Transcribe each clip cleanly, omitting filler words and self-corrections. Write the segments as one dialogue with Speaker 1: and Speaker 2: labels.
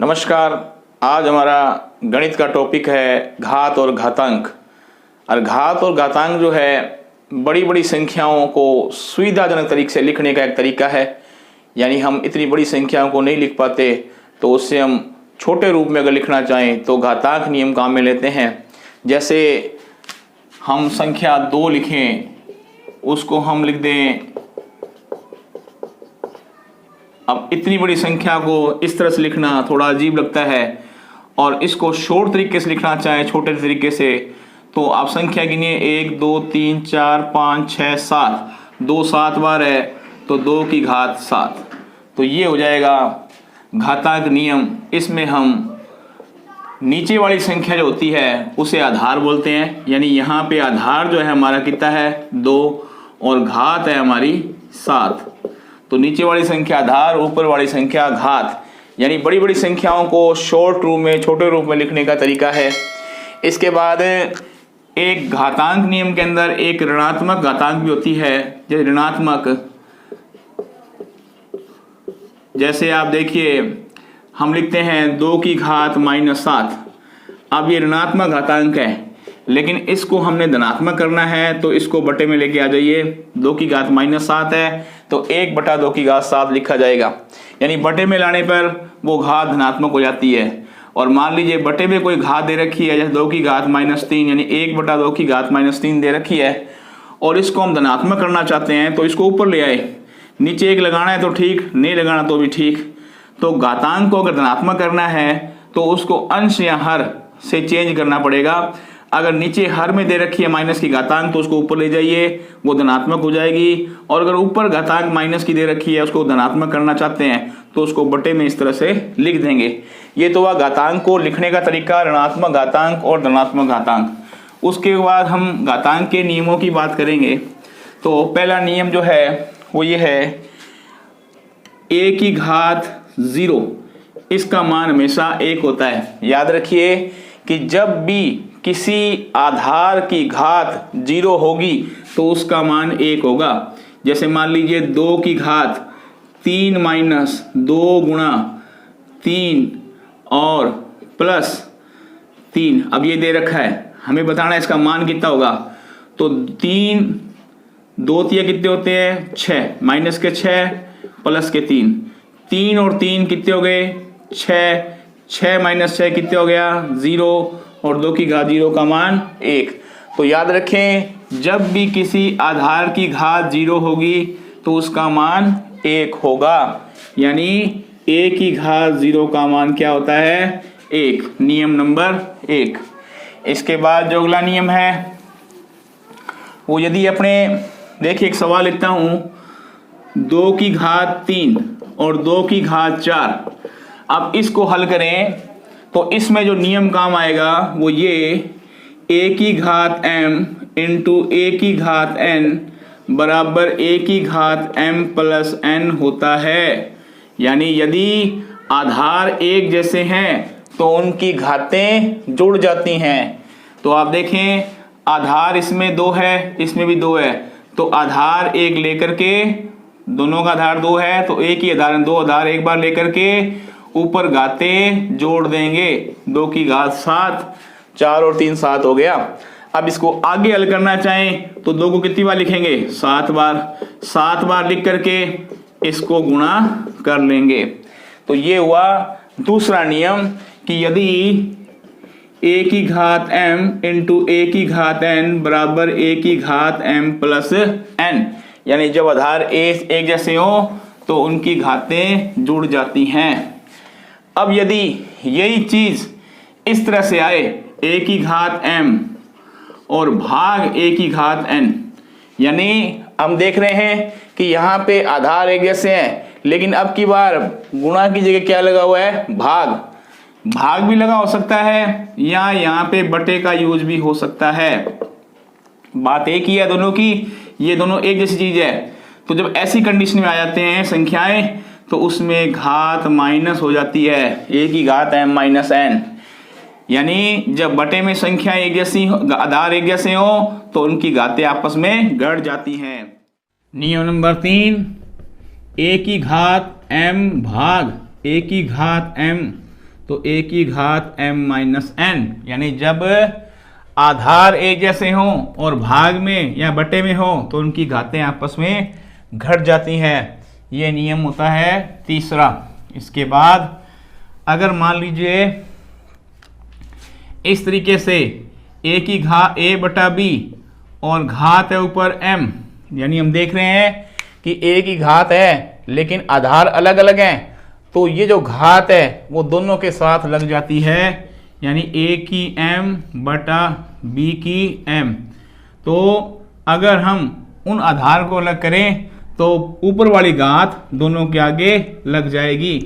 Speaker 1: नमस्कार। आज हमारा गणित का टॉपिक है घात और घातांक। और घात और घातांक जो है बड़ी बड़ी संख्याओं को सुविधाजनक तरीके से लिखने का एक तरीका है। यानी हम इतनी बड़ी संख्याओं को नहीं लिख पाते तो उससे हम छोटे रूप में अगर लिखना चाहें तो घातांक नियम काम में लेते हैं। जैसे हम संख्या 2 लिखें, उसको हम लिख दें। अब इतनी बड़ी संख्या को इस तरह से लिखना थोड़ा अजीब लगता है, और इसको शॉर्ट तरीके से लिखना चाहें, छोटे तरीके से, तो आप संख्या गिनिए 1 2 3 4 5 6 7। 2 7 बार है तो 2 की घात 7। तो ये हो जाएगा घातांक नियम। इसमें हम नीचे वाली संख्या जो होती है उसे आधार बोलते हैं। यानी यहाँ पे आधार जो है हमारा कितना है 2 और घात है हमारी 7। तो नीचे वाली संख्या आधार, ऊपर वाली संख्या घात। यानी बड़ी बड़ी संख्याओं को शॉर्ट रूप में, छोटे रूप में लिखने का तरीका है। इसके बाद एक घातांक नियम के अंदर एक ऋणात्मक घातांक भी होती है। जैसे ऋणात्मक, जैसे आप देखिए हम लिखते हैं 2 की घात -7। अब ये ऋणात्मक घातांक है, लेकिन इसको हमने धनात्मक करना है तो इसको बटे में लेके आ जाइए। 2 की घात -7 है तो 1/2 की घात 7 लिखा जाएगा। यानी बटे में लाने पर वो घात धनात्मक हो जाती है। और मान लीजिए बटे में कोई घात दे रखी है, जैसे 2 की घात -3, यानी 1/2 की घात -3 दे रखी है, और इसको हम धनात्मक करना चाहते हैं तो इसको ऊपर ले आए। नीचे 1 लगाना है तो ठीक, नहीं लगाना तो भी ठीक। तो घातांक को अगर धनात्मक करना है तो उसको अंश या हर से चेंज करना पड़ेगा। अगर नीचे हर में दे रखी है माइनस की घातांक तो उसको ऊपर ले जाइए, वो धनात्मक हो जाएगी। और अगर ऊपर घातांक माइनस की दे रखी है, उसको धनात्मक करना चाहते हैं तो उसको बटे में इस तरह से लिख देंगे। ये तो वह घातांक को लिखने का तरीका, ऋणात्मक घातांक और धनात्मक घातांक। उसके बाद हम घातांक के नियमों की बात करेंगे। तो पहला नियम जो है वो ये है, a की घात 0, इसका मान हमेशा 1 होता है। याद रखिए कि जब भी किसी आधार की घात 0 होगी तो उसका मान 1 होगा। जैसे मान लीजिए 2 की घात 3 माइनस 2 गुणा 3 और प्लस 3। अब ये दे रखा है, हमें बताना है इसका मान कितना होगा। तो 3 2 तिया कितने होते हैं 6, माइनस के 6 प्लस के 3। 3 और 3 कितने हो गए 6, 6 माइनस 6 कितने हो गया 0, और 2 की घात 0 का मान 1। तो याद रखें जब भी किसी आधार की घात 0 होगी तो उसका मान 1 होगा। यानी a की घात 0 का मान क्या होता है 1। नियम नंबर 1। इसके बाद जो अगला नियम है वो, यदि अपने देखिए एक सवाल लिखता हूं, 2 की घात 3 और 2 की घात 4। अब इसको हल करें तो इसमें जो नियम काम आएगा वो ये, a की घात m इंटू a की घात n बराबर a की घात m प्लस n होता है। यानी यदि आधार एक जैसे हैं तो उनकी घातें जुड़ जाती हैं। तो आप देखें आधार इसमें 2 है, इसमें भी 2 है, तो आधार 1 लेकर के, दोनों का आधार 2 है तो एक ही आधार 2 आधार एक बार लेकर के ऊपर घातें जोड़ देंगे। 2 की घात 7, 4 और 3 7 हो गया। अब इसको आगे हल करना चाहें तो 2 को कितनी बार लिखेंगे 7 बार। 7 बार लिख करके इसको गुणा कर लेंगे। तो ये हुआ दूसरा नियम कि यदि a की घात m इंटू a की घात n बराबर a की घात m प्लस n, यानी जब आधार एक जैसे हो तो उनकी घातें जुड़ जाती हैं। अब यदि यही चीज इस तरह से आए, a की घात m और भाग a की घात n, यानी हम देख रहे हैं कि यहाँ पे आधार एक जैसे हैं, लेकिन अब की बार गुणा की जगह क्या लगा हुआ है भाग। भाग भी लगा हो सकता है या यहाँ पे बटे का यूज भी हो सकता है। बात एक ही है दोनों की, ये दोनों एक जैसी चीज है। तो जब ऐसी कंडीशन में आ जाते हैं संख्याएं तो उसमें घात माइनस हो जाती है, a की घात m माइनस n। यानी जब बटे में संख्या एक जैसी, आधार एक जैसे हो तो उनकी घातें आपस में गढ़ जाती हैं। नियम नंबर 3, a की घात m भाग a की घात m तो a की घात m माइनस n, यानी जब आधार एक जैसे हों और भाग में या बटे में हो तो उनकी घातें आपस में घट जाती हैं। ये नियम होता है तीसरा। इसके बाद अगर मान लीजिए इस तरीके से a की घात a बटा b और घात है ऊपर m, यानी हम देख रहे हैं कि a की घात है लेकिन आधार अलग अलग हैं, तो ये जो घात है वो दोनों के साथ लग जाती है, यानी a की m बटा b की m। तो अगर हम उन आधार को अलग करें तो ऊपर वाली घात दोनों के आगे लग जाएगी।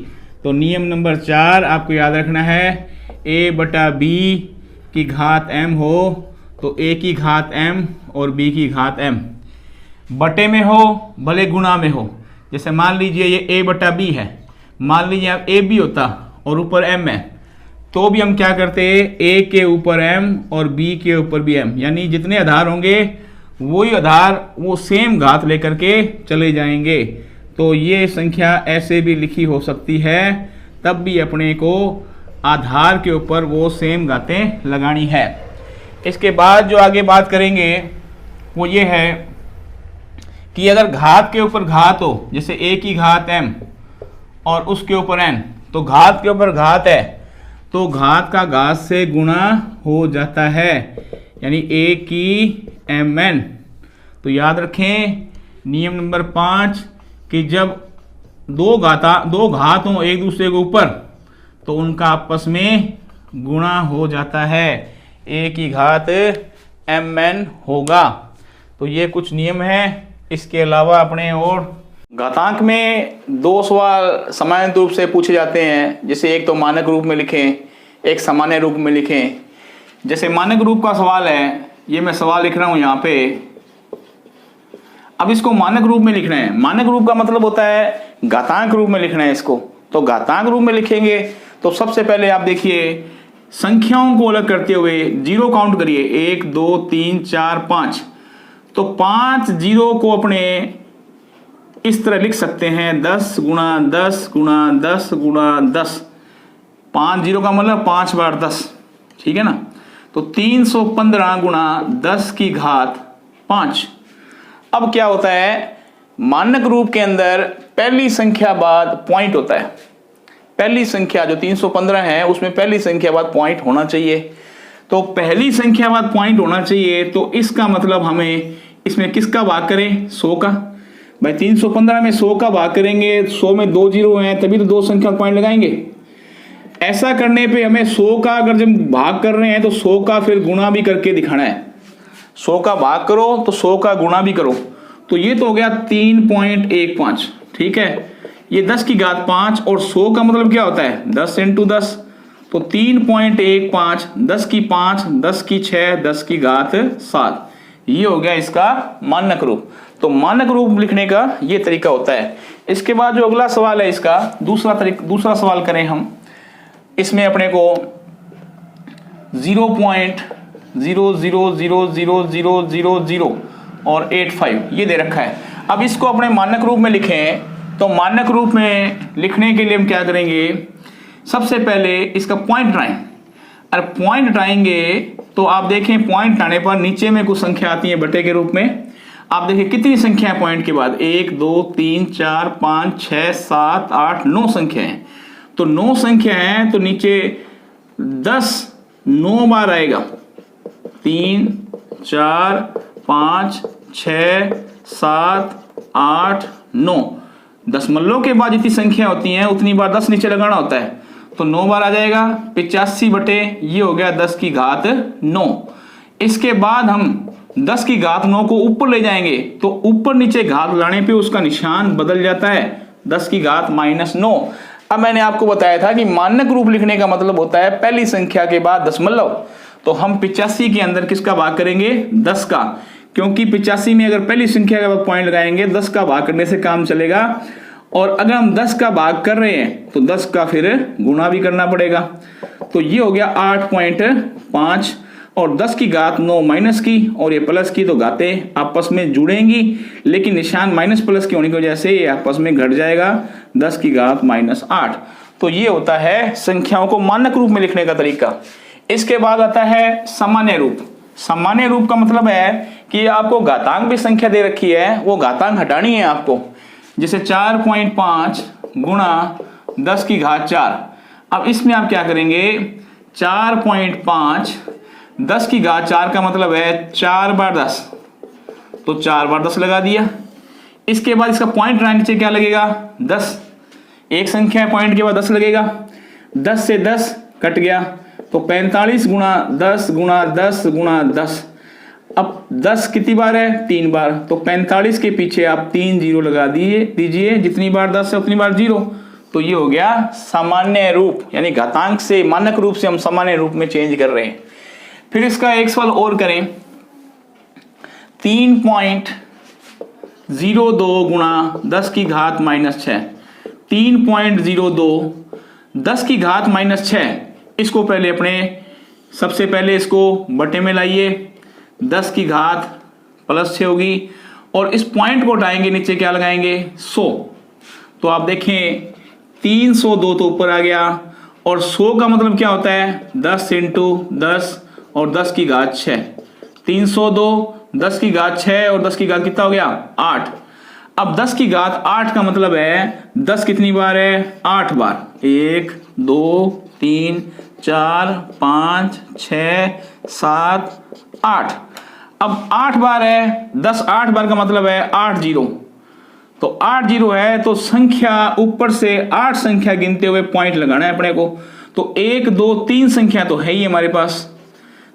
Speaker 1: तो नियम नंबर 4 आपको याद रखना है, a बटा b की घात m हो तो a की घात m और b की घात m बटे में हो भले गुणा में हो। जैसे मान लीजिए ये a बटा b है, मान लीजिए आप a b होता और ऊपर m है, तो भी हम क्या करते a के ऊपर m और b के ऊपर भी m, यानी जितने आधार होंगे वही आधार वो सेम घात लेकर के चले जाएंगे। तो ये संख्या ऐसे भी लिखी हो सकती है, तब भी अपने को आधार के ऊपर वो सेम घातें लगानी है। इसके बाद जो आगे बात करेंगे वो ये है कि अगर घात के ऊपर घात हो, जैसे a की घात m और उसके ऊपर n, तो घात के ऊपर घात है तो घात का घात से गुणा हो जाता है, यानी a की mn। तो याद रखें नियम नंबर 5 कि जब दो घात हों एक दूसरे के ऊपर तो उनका आपस में गुणा हो जाता है, a की घात mn होगा। तो ये कुछ नियम हैं। इसके अलावा अपने और घातांक में दो सवाल सामान्य रूप से पूछे जाते हैं, जैसे एक तो मानक रूप में लिखें, एक सामान्य रूप में लिखें। जैसे मानक रूप का सवाल है, ये मैं सवाल लिख रहा हूं यहाँ पे। अब इसको मानक रूप में लिखना है। मानक रूप का मतलब होता है घातांक रूप में लिखना है इसको। तो घातांक रूप में लिखेंगे तो सबसे पहले आप देखिए संख्याओं को अलग करते हुए जीरो काउंट करिए, 1 2 3 4 5। तो 5 जीरो को अपने इस तरह लिख सकते हैं 10 गुणा 10 गुणा 10 गुणा 10। 5 जीरो का मतलब 5 बार 10, ठीक है ना। तो 315 गुणा 10 की घात 5। अब क्या होता है, मानक रूप के अंदर पहली संख्या बाद पॉइंट होता है। पहली संख्या जो 315 है उसमें पहली संख्या बाद पॉइंट होना चाहिए। तो पहली संख्या बाद पॉइंट होना चाहिए, तो इसका मतलब हमें इसमें किसका भाग करें, 100 का। भाई 315 में 100 का भाग करेंगे, 100 में 2 जीरो हैं तभी तो दो संख्या पॉइंट लगाएंगे। ऐसा करने पे हमें 100 का अगर जब भाग कर रहे हैं तो 100 का फिर गुणा भी करके दिखाना है। 100 का भाग करो तो 100 का गुणा भी करो। तो ये तो हो गया 3.15, ठीक है। ये 10 की घात 5 और 100 का मतलब क्या होता है 10 इंटू 10। तो 3.15, 10 की 5, 10 की 6, 10 की घात 7। ये हो गया इसका मानक रूप। तो मानक रूप लिखने का ये तरीका होता है। इसके बाद जो अगला सवाल है इसका दूसरा सवाल करें हम। इसमें अपने को 0.000000 और 85 ये दे रखा है। अब इसको अपने मानक रूप में लिखें, तो मानक रूप में लिखने के लिए हम क्या करेंगे, सबसे पहले इसका पॉइंट हटाएं। और पॉइंट हटाएंगे तो आप देखें पॉइंट हटाने पर नीचे में कुछ संख्या आती है बटे के रूप में। आप देखिए कितनी संख्या है पॉइंट के बाद, 1 2 3 4 5 6 7 8 9 संख्या है। तो 9 संख्या है तो नीचे 10 9 बार आएगा, 3 4 5 6 7 8 9। दशमलव के बाद जितनी संख्या होती हैं उतनी बार 10 नीचे लगाना होता है। तो 9 बार आ जाएगा, 85 बटे ये हो गया 10 की घात 9। इसके बाद हम 10 की घात 9 को ऊपर ले जाएंगे तो ऊपर नीचे घात लाने पे उसका निशान बदल जाता है, 10 की घात -9। अब मैंने आपको बताया था कि मानक रूप लिखने का मतलब होता है पहली संख्या के बाद दशमलव। तो हम 85 के अंदर किसका भाग करेंगे, 10 का, क्योंकि 85 में अगर पहली संख्या के बाद पॉइंट लगाएंगे 10 का भाग करने से काम चलेगा। और अगर हम 10 का भाग कर रहे हैं तो 10 का फिर गुणा भी करना पड़ेगा। तो ये हो गया 8.5 और 10 की घात 9 माइनस की और ये प्लस की, तो घातें आपस में जुड़ेंगी, लेकिन निशान माइनस प्लस की होने की वजह से ये आपस में घट जाएगा, 10 की घात -8। तो ये होता है संख्याओं को मानक रूप में लिखने का तरीका। इसके बाद आता है सामान्य रूप। सामान्य रूप का मतलब है कि आपको घातांक भी संख्या दे रखी है, वो घातांक हटानी है आपको। जैसे 4.5 गुणा 10 की घात 4। अब इसमें आप क्या करेंगे, 4.5 10 की घात 4 का मतलब है 4 बार 10, तो 4 बार 10 लगा दिया। इसके बाद इसका पॉइंट नीचे क्या लगेगा, 10। एक संख्या है, पॉइंट के बाद 10 लगेगा। 10 से 10 कट गया, तो 45 गुणा 10 गुणा 10 गुणा 10। अब 10 कितनी बार है, 3 बार, तो 45 के पीछे आप 3 जीरो लगा दीजिए, जितनी बार 10 है उतनी बार जीरो। तो ये हो गया सामान्य रूप, यानी घातांक से मानक रूप से हम सामान्य रूप में चेंज कर रहे हैं। फिर इसका एक सवाल और करें, 3.02 गुणा 10 की घात -6। 3.02 10 की घात -6, इसको पहले सबसे पहले इसको बटे में लाइए, 10 की घात +6 होगी, और इस पॉइंट को हटाएंगे, नीचे क्या लगाएंगे, 100। तो आप देखें 302 तो ऊपर आ गया, और 100 का मतलब क्या होता है, 10 × 10 और 10 की घात 6। 302 10 की घात 6 और 10 की घात कितना हो गया, 8। अब 10 की घात 8 का मतलब है 10 कितनी बार है, 8 बार। 1 2 3 4 5 6 7 8। अब 8 बार है, 10 8 बार का मतलब है 8 जीरो, तो 8 जीरो है, तो संख्या ऊपर से 8 संख्या गिनते हुए पॉइंट लगाना है अपने को। तो 1 2 3 संख्या तो है ही हमारे पास,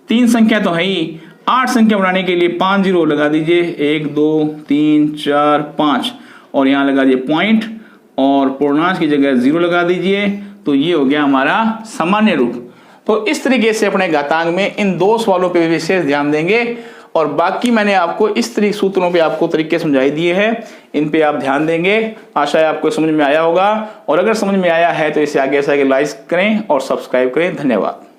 Speaker 1: 3 संख्या तो है ही। 8 संख्या बनाने के लिए 5 जीरो लगा दीजिए, 1 2 3 4 5, और यहाँ लगा दिए पॉइंट, और पूर्णांक की जगह 0 लगा दीजिए। तो ये हो गया हमारा सामान्य रूप। तो इस तरीके से अपने घातांक में इन 2 सवालों पे विशेष ध्यान देंगे, और बाकी मैंने आपको इस तरीके सूत्रों पे आपको तरीके समझाई दिए हैं, इन पे आप ध्यान देंगे। आशा है आपको समझ में आया होगा, और अगर समझ में आया है तो इसे आगे से आगे लाइक करें और सब्सक्राइब करें। धन्यवाद।